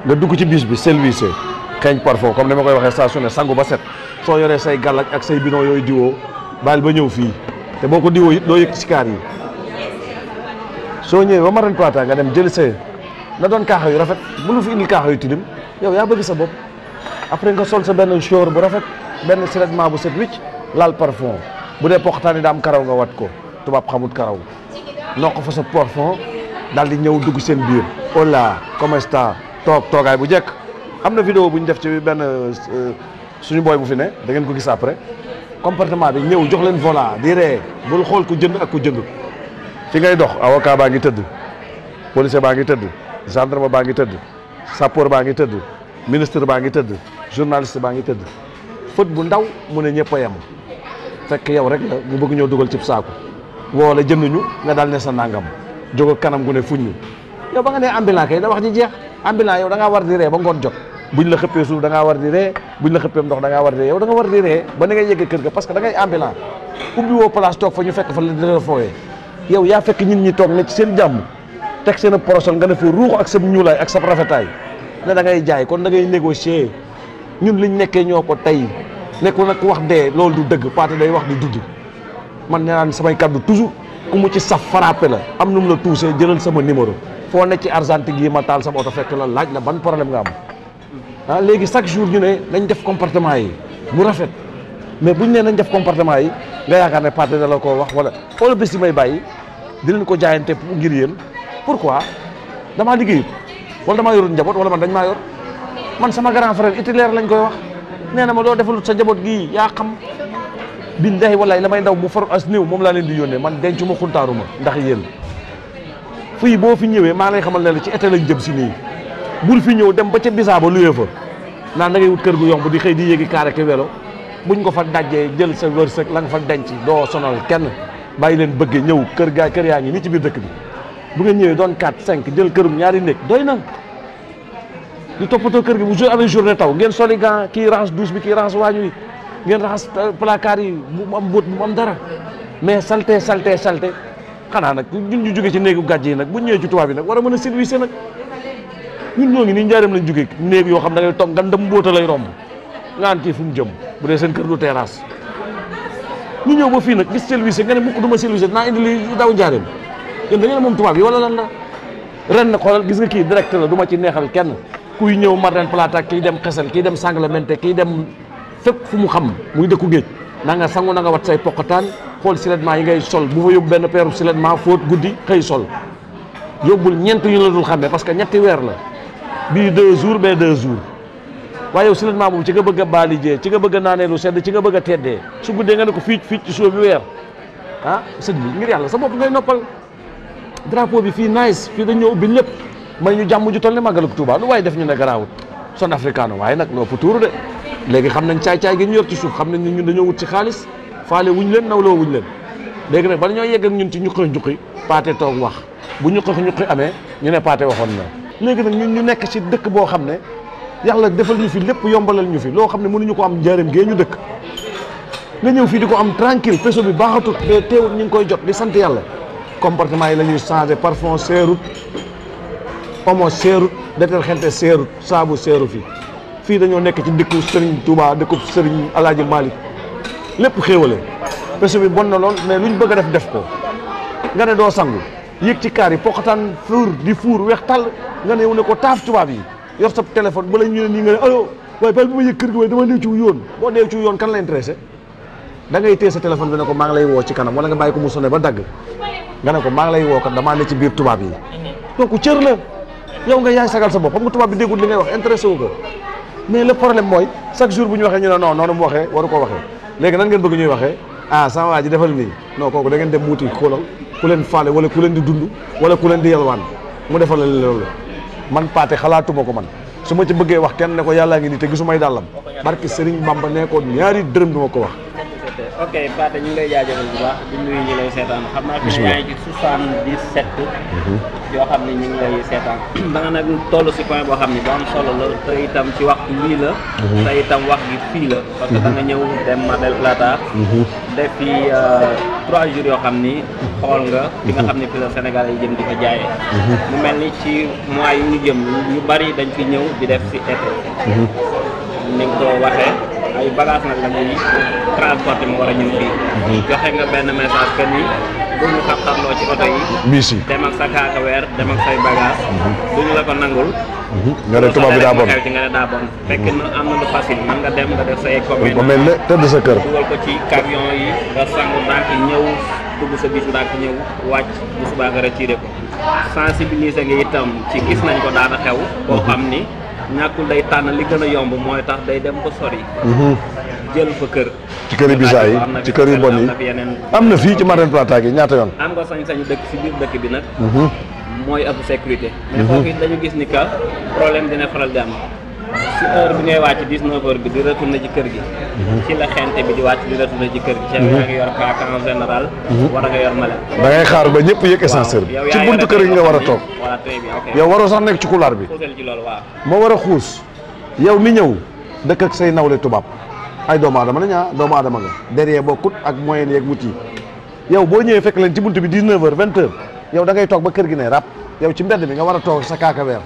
nga dugg ci bis bi service xeeñ parfum comme ni ma koy waxee saa su ne sangu ba set soo yoree say gàllaj ak say bidon yooyu diwoo baal ba ñëw fii te boo ko diwoo it doo yëg ci kaar yi soo ñëwee ba Marine Plata nga dem jël say na doon kaaxa yu rafet bu lu fi indi kaaxa yu tilim yow yaa bëgg sa bopp après nga sol sa benn short bu rafet benn survêtement bu set wicc laal parfum bu dee poqataan yi daa am karaw nga wat ko tubaab xamut karaw noo ko fa sa parfum daal di ñëw dugg seen biir hola comment está toogaay bu jekk am na vidéo bu ñu def ci benn suñu booy bu fi ne da ngeen ko gis après comportement bi ñëw jox leen volant di ree bul xool ku jënd ak ku jënd fi ngay dox avocat baa ngi tëdd policier baa ngi tëdd gendarme baa ngi tëdd sapeur baa ngi tëdd ministre baa ngi tëdd journaliste baa ngi tëdd fët bu ndaw mu ne ñëpp a yem fekk yow rek la mu bëgg ñoo dugal cib saaku woo la jënduñu nga daal ne sa nangam jóg kanam gu ne fuññu yow ba nga nee ambulant kay da wax ji jeex ambulant yow da ngaa war di ree ba ngoon jot buñ la xëppee suuf da ngaa war di ree buñ la xëppee ndox da ngaa war di ree yow da nga war di ree ba ni ngay yeggee kër ga parce que da ngay ambulant ubbi woo place toog fa ñu fekk fa la dina la fooyee yow yaa fekk ñit ñi toog ne ci seen jàmm teg seen porosol nga ne fa ruux ak sa ñuulaay ak sa rafetaay ne da ngay jaay kon da ngay négocier ñun liñ nekkee ñoo ko tey nekkul nag wax dee loolu du dëgg Pathé day wax di dudd man nee naa samay kaddu toujours ku mu ci saf frappé la am nu mu la tuusee jëlal sama numéro foo ne ci Argentine yi ma taal sama oto fekk la laaj la ban problème nga am ah léegi chaque jour ñu ne nañ def comportement yi mu rafet mais buñ nee nañ def comportement yi nga yaakaar ne Pathé da la koo wax wala bés yi may bàyyi di leen ko jaayante ngir yéen pourquoi damaa liggéeyut wala damaa yorul njaboot wala man dañ maa yor man sama grand frère itinéraire lañ koy wax nee na ma doo defalut sa njaboot gii yaa xam billahi wallahi la may ndaw mu for as néew moom laa leen di yónnee man dencu ma xuntaaru ma ndax yéen fii boo fi ñëwee maa lay xamal ne la ci été lañ jëm si nii bul fi ñëw dem ba ca bisaa ba luyee fa naan da ngay wut kër gu yomb di xëy di yéegi kaare ke welo buñ ko fa dajjee jël sa wërsëg la nga fa denc doo sonal kenn bàyyi leen bëgge ñëw kër yaa ngi nii ci biir dëkk bi bu ngeen ñëwee doon 4 5 jël kërum ñaari néeg doy na di toppatoo kër gi bu amee journée taw ngeen soli gant kii raxas douche bi kii raxas waañ wi ngeen raxas placard yi bu am mbóot bu am dara mais salté xanaa nag ñun ñu jóge ci néegu gàjj yi nag bu ñëwee ci tubaab bi nag war a mën a service nag ñun ñoo ngi nii njaareem lañ jógee néeg yoo xam da ngay toog ngandam mbóota lay romb nga an kii fu mu jëm bu dee seen kër du terrasse ñu ñëw ba fii nag gis service nga ne mukk du ma service naa indi li daw njaareem yéen da ngeen moom tubaab yi wala lan la ren nag xoolal gis nga kii direct la du ma ci neexal kenn kuy ñëw Marine Plata kii dem Xesel kii dem Sanglemente kii dem fépp fu mu xam muy dëkku géej na nga sangu na nga wat say poqataan xool siletment yi ngay sol bu fa yóbbu benn peeru siletment fóot guddi xëy sol yóbbul ñeent yu la dul xàmmee parce que ñetti weer la bii 2 jours bee 2 jours waaye yow siletment boobu ci nga bëgg a baalijee ci nga bëgg a naanee lu sedd ci nga bëgg a teddee su guddee nga ne ko fii ci suuf bi weer ah sëñ bi ngir yàlla sa bopp ngay noppal drapeau bi fii nice fii dañ ñëw ubbi lépp may ñu jàmm ju toll ne màggalu Tuuba lu waaye def ñu ne garaawut son africain waaye nag loo fa tuuru de léegi xam nañ caay-caay gi ñu yor ci suuf xam nañ ne ñun dañoo wut ci xaalis faale wuñ leen nawloo wuñ leen léegi nag bala ñoo yegg ak ñun ci ñuqi Pathé toog wax bu ñuqi amee ñu ne Pathé waxoon na léegi nag ñun ñu nekk ci dëkk boo xam ne yàlla defal ñu fi lépp yombalal ñu fi loo xam ne mënuñu ko am njaareem gee ñu dëkk nga ñëw fii di ko am tranquille peso bi baaxatul mais teewul ñu ngi koy jot di sant yàlla comportement yi la ñuy changé parfum seerut omo seerut détergent seerut saabu seeru fii dañoo nekk ci dëkku Serigne Touba dëkku Serigne Alaaji Malick lépp xéewale peso bi bon na lool mais luñ bëgg a def ko nga ne doo sangu yéeg ci kaar yi poqataan fuur weex tàll nga ne yow ne ko taaf tubaab yi yor sa téléphone ba la ñu ne nii nga ne ayo waaye bal bi ma yëg kër gi waaye dama néew ci yoon boo néew ci yoon kan la intéressé da ngay téye sa téléphone bi ne ko maa ngi lay woo ci kanam wala nga bàyyi ko mu sonné ba dagg nga ne ko maa ngi lay woo kat damaa ne ci biir tubaab yi donc cër la yow nga yaay sagal sa bopp xam nga tubaab bi déggul li ngay wax intéressé wu ko mais le problème mooy chaque jour bu ñu waxee ñu ne non noonu mu waxee waru ko waxee léegi nan ngeen bëgg ñuy waxee ah sama waa ji defal nii non kooku da ngeen dem wuti xoolal ku leen faale wala ku leen di dund wala ku leen di yalwaan mu defal la loolu man Pathé xalaatuma ko man su ma ci bëggee wax kenn ne ko yàllaa ngi nii te gisumay dàllam barki Serigne Bamba ne ko ñaari dërëm du ma ko wax ok Pathé ñu ngi lay jaajëfal bu baax di nuyu ñu lay seetaan xam naa fi ne yaa ngi ci 77 yoo xam ne ñu ngi lay seetaan da nga nag toll si point boo xam ne bu am solo la te itam ci waxtu wii la te itam wax gi fii la parce que da nga ñëw dem Mar del Plata def fi 3 jours yoo xam ni xool nga fi nga xam ne fi la Sénégal yi jëm di fa jaayee mu mel ni ci mois yi ñu jëm ñu bari dañ fi ñëw di def si été ni nga ko waxee ay bagage nag la ñuy transporté mu war a ñëw fii joxe nga benn message que ni duñu xar-xarloo ci oto yi bis yi dem ak sa kaaka weer dem ak say bagage duñu la ko nangul nga ne tubaab bi daa bon ci nga ne daa bon fekk na am na lu facile man nga dem nga def say commune ko mel ne tëdd sa kër dugal ko ci camion yi nga sangu ndànk ñëw dugg sa bis ndànk ñëw wàcc bu subaa nga retiré ko sensibiliser nga itam ci gis nañ ko daana xew koo xam ni ñàkkul day tànn li gën a yomb mooy tax day dem ba sori jël fa kër ci kër yi bisaa yi ci kër yu bon yi am na fii ci Mar del Plata gi ñaata yoon am nga sañ-sañu dëkk si biir dëkk bi nag mooy ëpp sécurité mais foofu it dañu gis ni que problème dina faral di am si heure bi ngay wàcc 19h bi di retourné ci kër gi ci la xente bi di wàcc di retourné ci kër gi ci nga yor paaka en général war nga yor male da ngay xaar ba ñëpp yëg ascenseur bi ci buntu kër yi nga war a toog voilà très bien ok yow waroo sax nekk ci couloir bi xuusal ci loolu waaw moo war a xuus yow mi ñëw dëkk ak say nawle tubaab ay doomu aadama la ñaa doomu aadama nga derrière bokkut ak moyen yeeg wut yi yow boo ñëwee fekk leen ci buntu bi 19h 20h yow da ngay toog ba kër gi ne rap yow ci mbedd bi nga war a toog sa kaaka weer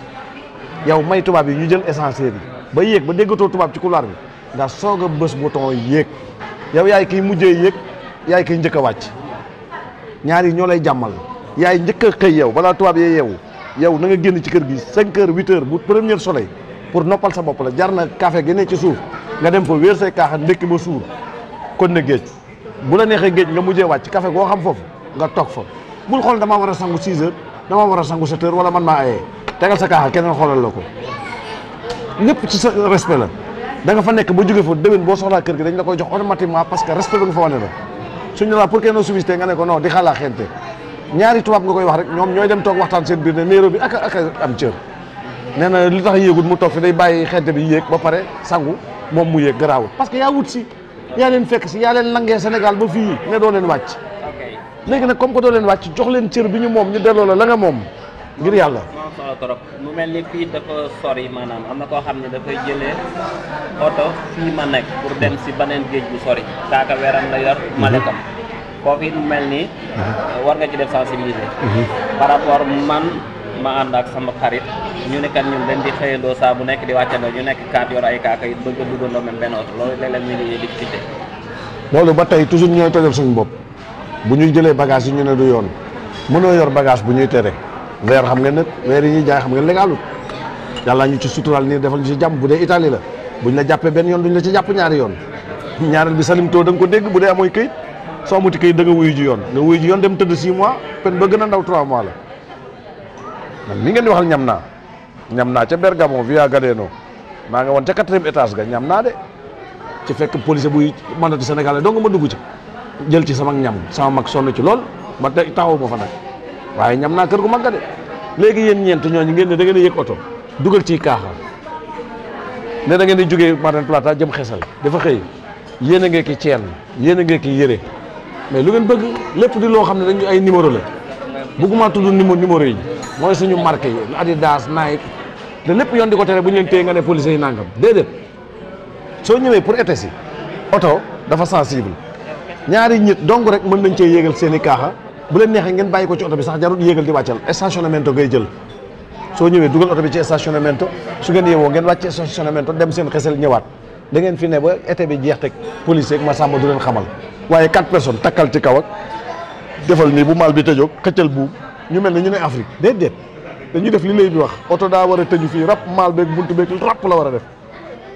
yow may tubaab yi ñu jël ascenseur yi ba yéeg ba déggatoo tubaab ci couloir bi nga soog a bës bouton yéeg yow yaay kiy mujjee yéeg yaay kiy njëkk a wàcc ñaar yi ñoo lay jàmmal yaay njëkk a xëy yow balaa tubaab yee yeewu yow na nga génn ci kër gi 5h 8h bu premier soleil pour noppal sa bopp la jar na café gi ne ci suuf nga dem fa wéer say kaaxa ndekki ba suur kon na géej bu la neexee géej nga mujjee wàcc café goo xam foofu nga toog fa bul xool damaa war a sangu 6h damaa war a sangu 7h wala man maa ayee tegal sa kaaxa keneen xoolal la ko lépp ci sa respect la da nga fa nekk ba jóge fa déwén boo soxlaa kër gi dañ la koy jox automatiquement parce que respect bi nga fa wane la suñu la pour kenn subisté nga ne ko non di xalaa xente ñaari tubaab nga koy wax rek ñoom ñooy dem toog waxtaan seen biir ne Nairobi ak am cër nee na li tax yéegul mu toog fi day bàyyi xente bi yéeg ba pare sangu moom mu yéeg garaawul parce que yaa wut si yaa leen fekk si yaa leen langee Sénégal ba fii ne doo leen wàcc léegi nag comme que doo leen wàcc jox leen cër bi ñu moom ñu delloo la nga moom ngir yàlla solo trop mu mel ni fii dafa sori maanaam am na koo xam ne dafay jëlee oto fii ma nekk pour dem si beneen géej bu sori kaaka weeram la yor malekam foofu it mu mel ni war nga ci def sensibiliser par rapport man ma ànd ak sama xarit ñu ne kat ñun dañ di xëyandoo saa bu nekk di wàccandoo ñu nekk kaat yor ay kaaka it bëgg a duggandoo même benn oto loolu léeg-léeg ñu ngi difficulté loolu ba tey toujours ñooy tojal suñu bopp bu ñuy jëlee bagage yi ñu ne du yoon mënoo yor bagage bu ñuy tere weer xam ngeen nag weer yi ñuy jaay xam ngeen légalut yàlla ñu ci sutural nii defal ñu ci jàmm bu dee Italie la buñ la jàppee benn yoon duñ la ci jàpp ñaari yoon ñaareel bi salim too da nga ko dégg bu dee amoy këyit soo amuti këyit da nga wuyu ji yoon nga wuyu ji yoon dem tëdd 6 mois pen ba gën a ndaw 3 mois la man mi ngeen di waxal ñam naa ca Bergamo via Gadeno maa nga woon ca 4e étage ga ñam naa de ci fekk police buy mandatu sénégalais dong ma dugg ci jël ci sama ñam sama mag sonn ci lool ma taxaw ma fa nag waaye ñam naa kër gu mag ga de léegi yéen ñeent ñooñu ngeen ne da ngeen di yëg oto dugal ci kaaxa ne da ngeen di jógee Mar del Plata jëm xesal dafa xëy yéen a ngee ki ceen yéen a ngee ki yére mais lu ngeen bëgg lépp di loo xam ne dañu ay numéro la bëgguma tudd numéro yi mooy suñu marque yi Adidas Nike te lépp yoon di ko tere bu ñu leen téye nga ne police yi nangam déedéet soo ñëwee pour été si oto dafa sensible ñaari nit dong rek mën nañ cee yéegal seen i kaaxa bu leen neexee ngeen bàyyi ko ci oto bi sax jarul yéegal di wàccal stationnement ngay jël soo ñëwee dugal oto bi ci stationnement su ngeen yeewoo ngeen wàcc stationnement dem seen xesel ñëwaat da ngeen fi ne ba été bi jeex teg policier ak ma sàmba du leen xamal waaye 4 personnes takkal ci kaw ak defal nii bu maal bi tëjoog xëccal buub ñu mel ne ñu ne Afrique déedéet dañuy def li lay bi wax oto daa war a tëju fii rap maal beeg buntu beeg rap la war a def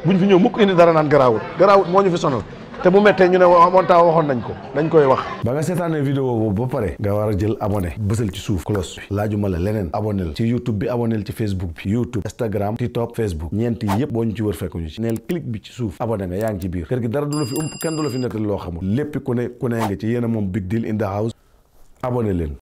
buñ fi ñëw mukk indi dara naan garaawut moo ñu fi sonal te bu méttee ñu ne monta waxoon nañ ko dañ koy wax. ba nga seetaanee vidéo boobu ba pare nga war a jël abonné bësal ci suuf cloche bi laajuma la leneen abonné ci YouTube bi abonné ci Facebook bi YouTube Instagram TikTok Facebook ñeenti yëpp boo ñu ci wër fekk ñu ci neel clic bi ci suuf abonné nga yaa ngi ci biir kër gi dara du la fi ump kenn du la fi nettali loo xamul lépp ku ne nga ci yéen a moom big deal in the house abonné leen.